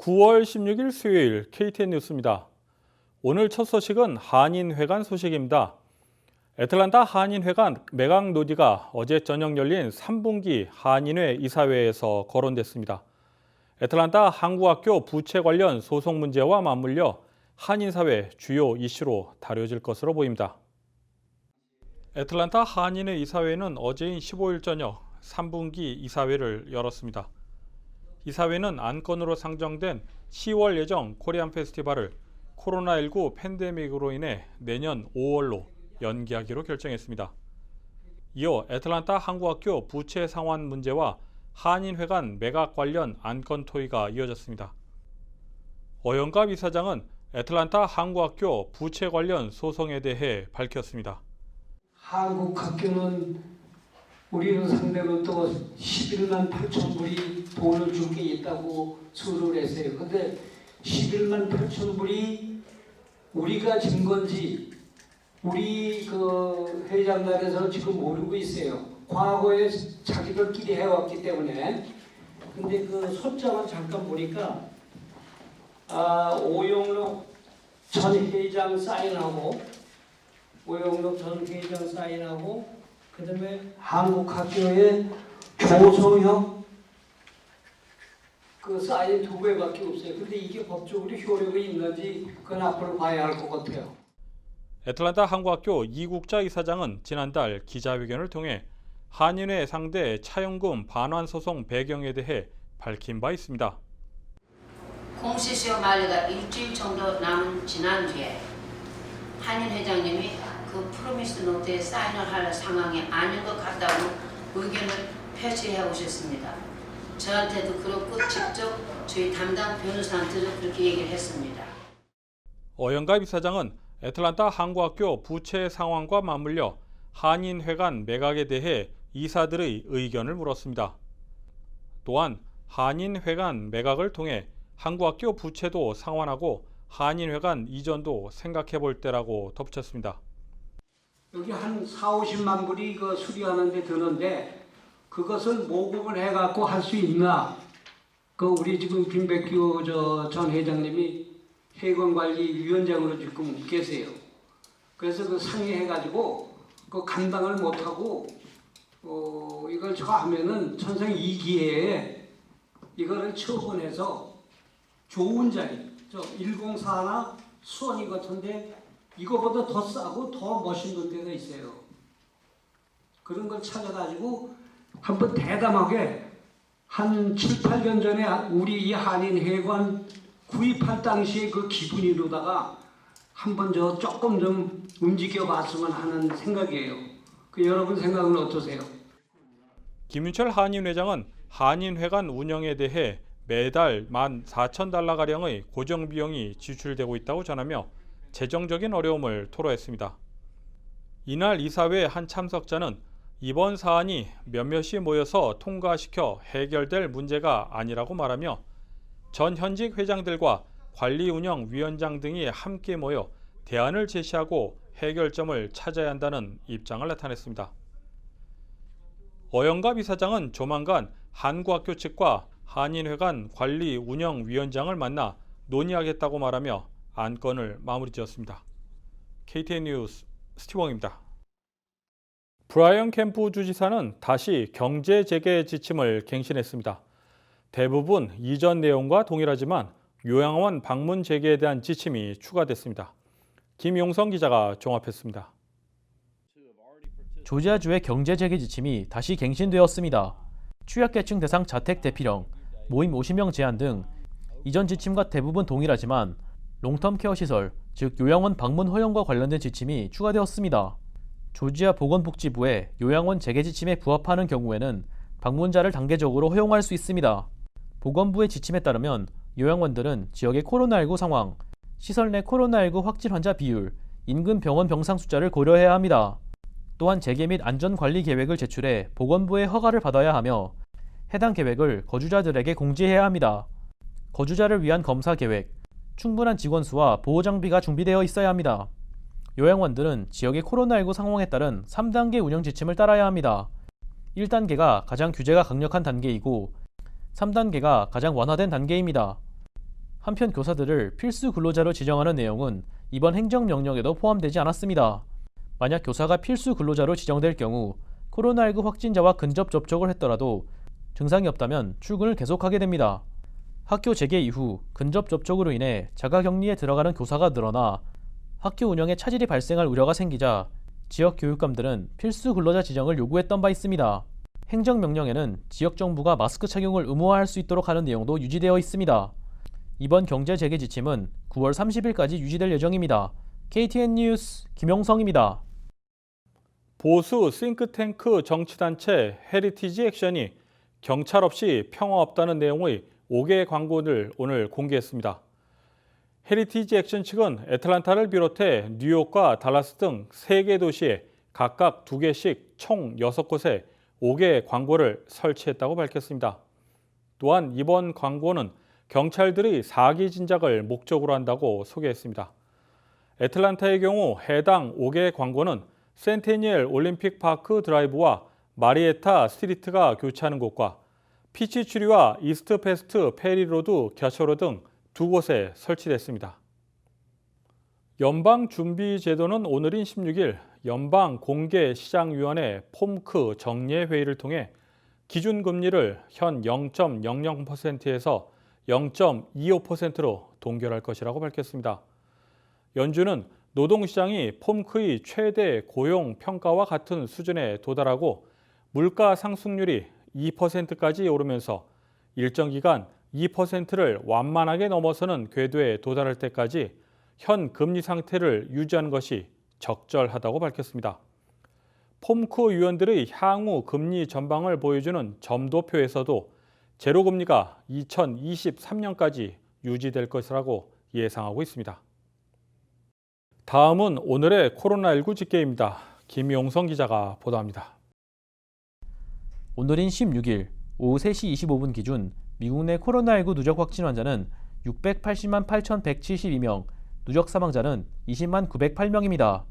9월 16일 수요일 KTN 뉴스입니다. 오늘 첫 소식은 한인회관 소식입니다. 애틀랜타 한인회관 매각 논의가 어제 저녁 열린 3분기 한인회 이사회에서 거론됐습니다. 애틀랜타 한국학교 부채 관련 소송 문제와 맞물려 한인사회 주요 이슈로 다뤄질 것으로 보입니다. 애틀랜타 한인회 이사회는 어제인 15일 저녁 3분기 이사회를 열었습니다. 이사회는 안건으로 상정된 10월 예정 코리안 페스티벌을 코로나19 팬데믹으로 인해 내년 5월로 연기하기로 결정했습니다. 이어 애틀랜타 한국학교 부채 상환 문제와 한인회관 매각 관련 안건 토의가 이어졌습니다. 어영갑 이사장은 애틀랜타 한국학교 부채 관련 소송에 대해 밝혔습니다. 한국학교는 우리를 상대로 또 11만 8천 불이 돈을 줄 게 있다고 수를 했어요. 근데 11만 8천 불이 우리가 진 건지 우리 그 회장단에서 지금 모르고 있어요. 과거에 자기들끼리 해왔기 때문에. 근데 그 소장을 잠깐 보니까 오영록 전 회장 사인하고 그다음에 한국학교의 조성혁 그 사인 2개밖에 없어요. 근데 이게 법적으로 효력이 있는지 그건 앞으로 봐야 할 것 같아요. 애틀랜타 한국학교 이국자 이사장은 지난달 기자회견을 통해 한인회 상대 차용금 반환 소송 배경에 대해 밝힌 바 있습니다. 공시시효 만료가 일주일 정도 남은 지난주에 한인 회장님이 그 프로미스 노트에 사인을 할 상황이 아닌 것 같다고 의견을 표시해 오셨습니다. 저한테도 그렇고 직접 저희 담당 변호사한테도 그렇게 얘기를 했습니다. 어영갑 이사장은 애틀랜타 한국학교 부채 상황과 맞물려 한인회관 매각에 대해 이사들의 의견을 물었습니다. 또한 한인회관 매각을 통해 한국학교 부채도 상환하고 한인회관 이전도 생각해 볼 때라고 덧붙였습니다. 여기 한 4, 50만 불이 그 수리하는 데 드는데 그것을 모금을 해갖고 할 수 있나? 그 우리 지금 김백규 전 회장님이 해관관리위원장으로 지금 계세요. 그래서 그 상의해가지고 그 감당을 못하고 이걸 저 하면은 천상 이 기회에 이거를 처분해서 좋은 자리, 저 104나 수원이 같은데 이거보다 더 싸고 더 멋있는 데가 있어요. 그런 걸 찾아가지고 한번 대담하게 한 7, 8년 전에 우리 이 한인회관 구입할 당시에 그 기분이로다가 한번 조금 좀 움직여 봤으면 하는 생각이에요. 그 여러분 생각은 어떠세요? 김윤철 한인회장은 한인회관 운영에 대해 매달 14,000달러가량의 고정비용이 지출되고 있다고 전하며 재정적인 어려움을 토로했습니다. 이날 이사회 한 참석자는 이번 사안이 몇몇이 모여서 통과시켜 해결될 문제가 아니라고 말하며 전 현직 회장들과 관리운영위원장 등이 함께 모여 대안을 제시하고 해결점을 찾아야 한다는 입장을 나타냈습니다. 어영갑 이사장은 조만간 한국학교 측과 한인회관 관리운영위원장을 만나 논의하겠다고 말하며 안건을 마무리 지었습니다. KTN 뉴스 스티븐입니다. 브라이언 캠프 주지사는 다시 경제 재개 지침을 갱신했습니다. 대부분 이전 내용과 동일하지만 요양원 방문 재개에 대한 지침이 추가됐습니다. 김용성 기자가 종합했습니다. 조지아주의 경제 재개 지침이 다시 갱신되었습니다. 취약계층 대상 자택 대피령, 모임 50명 제한 등 이전 지침과 대부분 동일하지만 롱텀 케어 시설, 즉 요양원 방문 허용과 관련된 지침이 추가되었습니다. 조지아 보건복지부의 요양원 재개 지침에 부합하는 경우에는 방문자를 단계적으로 허용할 수 있습니다. 보건부의 지침에 따르면 요양원들은 지역의 코로나19 상황, 시설 내 코로나19 확진 환자 비율, 인근 병원 병상 숫자를 고려해야 합니다. 또한 재개 및 안전관리 계획을 제출해 보건부의 허가를 받아야 하며 해당 계획을 거주자들에게 공지해야 합니다. 거주자를 위한 검사 계획, 충분한 직원 수와 보호 장비가 준비되어 있어야 합니다. 요양원들은 지역의 코로나19 상황에 따른 3단계 운영 지침을 따라야 합니다. 1단계가 가장 규제가 강력한 단계이고 3단계가 가장 완화된 단계입니다. 한편 교사들을 필수 근로자로 지정하는 내용은 이번 행정명령에도 포함되지 않았습니다. 만약 교사가 필수 근로자로 지정될 경우 코로나19 확진자와 근접 접촉을 했더라도 증상이 없다면 출근을 계속하게 됩니다. 학교 재개 이후 근접 접촉으로 인해 자가격리에 들어가는 교사가 늘어나 학교 운영에 차질이 발생할 우려가 생기자 지역 교육감들은 필수 근로자 지정을 요구했던 바 있습니다. 행정명령에는 지역 정부가 마스크 착용을 의무화할 수 있도록 하는 내용도 유지되어 있습니다. 이번 경제 재개 지침은 9월 30일까지 유지될 예정입니다. KTN 뉴스 김용성입니다. 보수 싱크탱크 정치단체 헤리티지 액션이 경찰 없이 평화 없다는 내용의 5개 광고를 오늘 공개했습니다. 헤리티지 액션 측은 애틀란타를 비롯해 뉴욕과 달라스 등 3개 도시에 각각 2개씩 총 6곳에 5개 광고를 설치했다고 밝혔습니다. 또한 이번 광고는 경찰들의 사기 진작을 목적으로 한다고 소개했습니다. 애틀란타의 경우 해당 5개 광고는 센테니엘 올림픽 파크 드라이브와 마리에타 스트리트가 교차하는 곳과 피치추리와 이스트 페스트 페리로드 겨처로 등 2곳에 설치됐습니다. 연방준비제도는 오늘인 16일 연방공개시장위원회 폼크 정례회의를 통해 기준금리를 현 0.00%에서 0.25%로 동결할 것이라고 밝혔습니다. 연준은 노동시장이 폼크의 최대 고용 평가와 같은 수준에 도달하고 물가 상승률이 2%까지 오르면서 일정 기간 2%를 완만하게 넘어서는 궤도에 도달할 때까지 현 금리 상태를 유지하는 것이 적절하다고 밝혔습니다. 폼크 위원들의 향후 금리 전망을 보여주는 점도표에서도 제로금리가 2023년까지 유지될 것이라고 예상하고 있습니다. 다음은 오늘의 코로나19 집계입니다. 김용성 기자가 보도합니다. 오늘인 16일 오후 3시 25분 기준 미국 내 코로나19 누적 확진 환자는 680만 8,172명, 누적 사망자는 20만 908명입니다.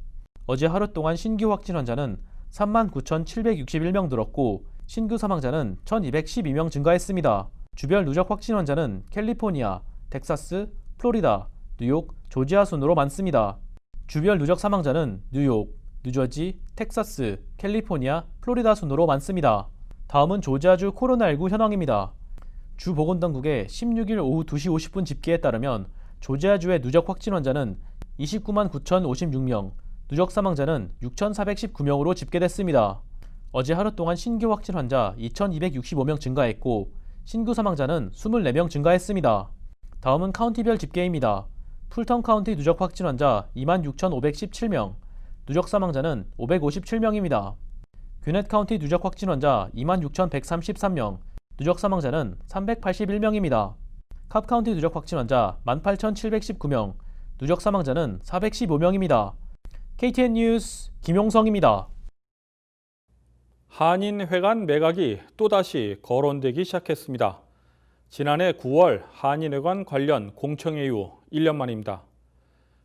어제 하루 동안 신규 확진 환자는 3만 9,761명 늘었고 신규 사망자는 1,212명 증가했습니다. 주별 누적 확진 환자는 캘리포니아, 텍사스, 플로리다, 뉴욕, 조지아 순으로 많습니다. 주별 누적 사망자는 뉴욕, 뉴저지, 텍사스, 캘리포니아, 플로리다 순으로 많습니다. 다음은 조지아주 코로나19 현황입니다. 주 보건당국의 16일 오후 2시 50분 집계에 따르면 조지아주의 누적 확진 환자는 29만 9,056명, 누적 사망자는 6,419명으로 집계됐습니다. 어제 하루 동안 신규 확진 환자 2,265명 증가했고 신규 사망자는 24명 증가했습니다. 다음은 카운티별 집계입니다. 풀턴 카운티 누적 확진 환자 26,517명, 누적 사망자는 557명입니다. 귀넷 카운티 누적 확진 환자 26,133명, 누적 사망자는 381명입니다. 캅 카운티 누적 확진 환자 18,719명, 누적 사망자는 415명입니다. KTN 뉴스 김용성입니다. 한인회관 매각이 또다시 거론되기 시작했습니다. 지난해 9월 한인회관 관련 공청회 이후 1년 만입니다.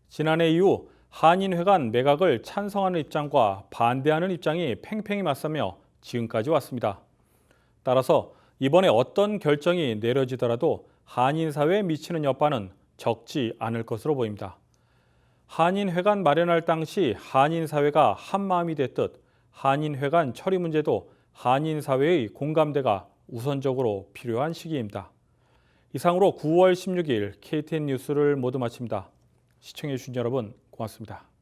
지난해 이후 한인회관 매각을 찬성하는 입장과 반대하는 입장이 팽팽히 맞서며 지금까지 왔습니다. 따라서 이번에 어떤 결정이 내려지더라도 한인사회에 미치는 여파는 적지 않을 것으로 보입니다. 한인회관 마련할 당시 한인사회가 한마음이 됐듯 한인회관 처리 문제도 한인사회의 공감대가 우선적으로 필요한 시기입니다. 이상으로 9월 16일 KTN 뉴스를 모두 마칩니다. 시청해주신 여러분 고맙습니다.